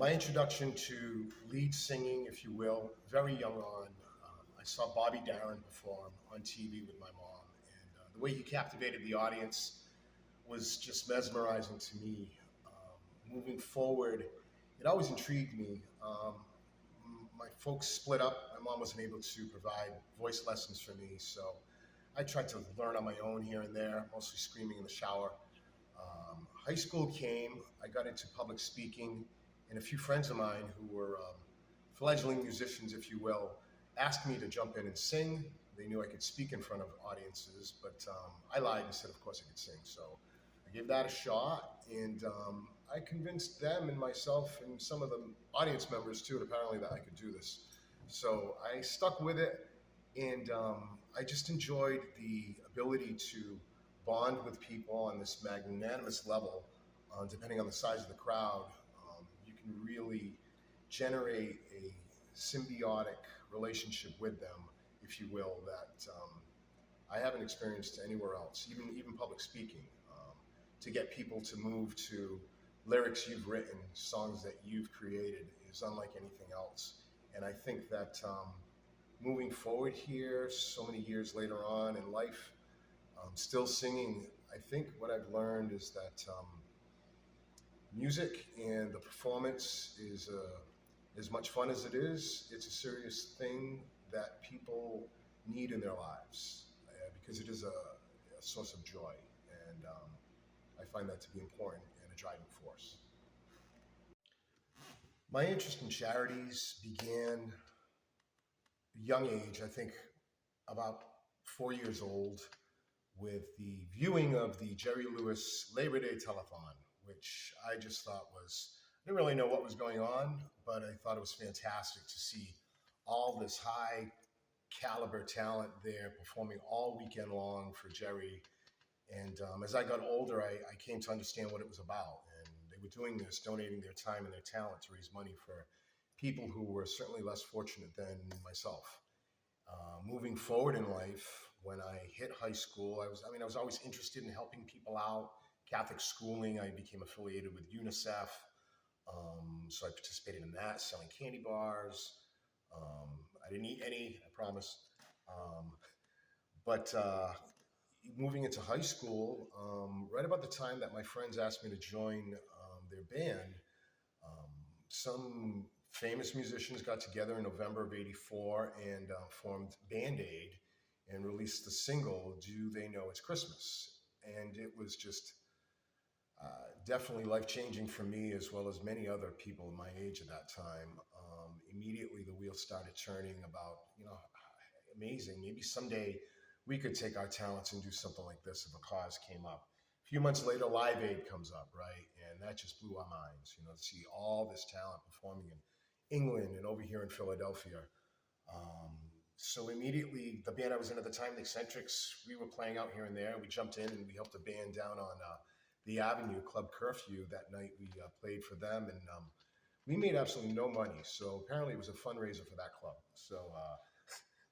My introduction to lead singing, if you will, very young on. I saw Bobby Darin perform on TV with my mom, and the way he captivated the audience was just mesmerizing to me. Moving forward, it always intrigued me. My folks split up. My mom wasn't able to provide voice lessons for me, so I tried to learn on my own here and there, mostly screaming in the shower. High school came, I got into public speaking, and a few friends of mine who were fledgling musicians, if you will, asked me to jump in and sing. They knew I could speak in front of audiences, but I lied and said, of course I could sing. So I gave that a shot, and I convinced them and myself and some of the audience members too, apparently, that I could do this. So I stuck with it, and I just enjoyed the ability to bond with people on this magnanimous level, depending on the size of the crowd. You can really generate a symbiotic relationship with them, if you will, that I haven't experienced anywhere else, even public speaking. To get people to move to lyrics you've written, songs that you've created, is unlike anything else. And I think that moving forward here, so many years later on in life, still singing, I think what I've learned is that music and the performance is as much fun as it is. It's a serious thing that people need in their lives because it is a source of joy. And I find that to be important and a driving force. My interest in charities began at a young age, I think about 4 years old, with the viewing of the Jerry Lewis Labor Day telethon, which I just thought was, I didn't really know what was going on, but I thought it was fantastic to see all this high caliber talent there performing all weekend long for Jerry. And as I got older, I came to understand what it was about. And they were doing this, donating their time and their talent to raise money for people who were certainly less fortunate than myself. Moving forward in life, when I hit high school, I was always interested in helping people out. Catholic schooling, I became affiliated with UNICEF. So I participated in that, selling candy bars. I didn't eat any, I promise. But moving into high school, right about the time that my friends asked me to join their band, some famous musicians got together in November of '84 and formed Band Aid and released the single, Do They Know It's Christmas? And it was just definitely life-changing for me, as well as many other people my age at that time. Immediately the wheels started turning about, amazing, maybe someday we could take our talents and do something like this if a cause came up. A few months later, Live Aid comes up, right? And that just blew our minds, to see all this talent performing in England and over here in Philadelphia. So immediately, the band I was in at the time, the Eccentrics, we were playing out here and there. We jumped in and we helped a band down on the Avenue, Club Curfew. That night we played for them, and we made absolutely no money. So apparently it was a fundraiser for that club. So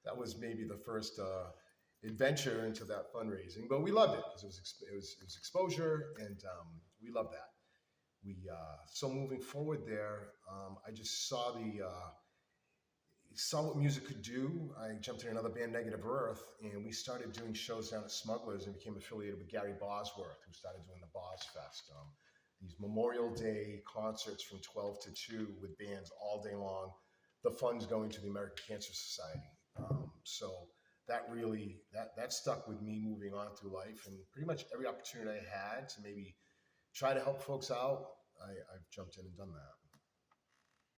that was maybe the first adventure into that fundraising, but we loved it because it was exposure, and we loved that. So moving forward there, I just saw what music could do. I jumped in another band, Negative Earth, and we started doing shows down at Smugglers and became affiliated with Gary Bosworth, who started doing the Boz Fest. These Memorial Day concerts from 12 to 2 with bands all day long, the funds going to the American Cancer Society. So that really, that stuck with me moving on through life, and pretty much every opportunity I had to maybe try to help folks out, I've jumped in and done that.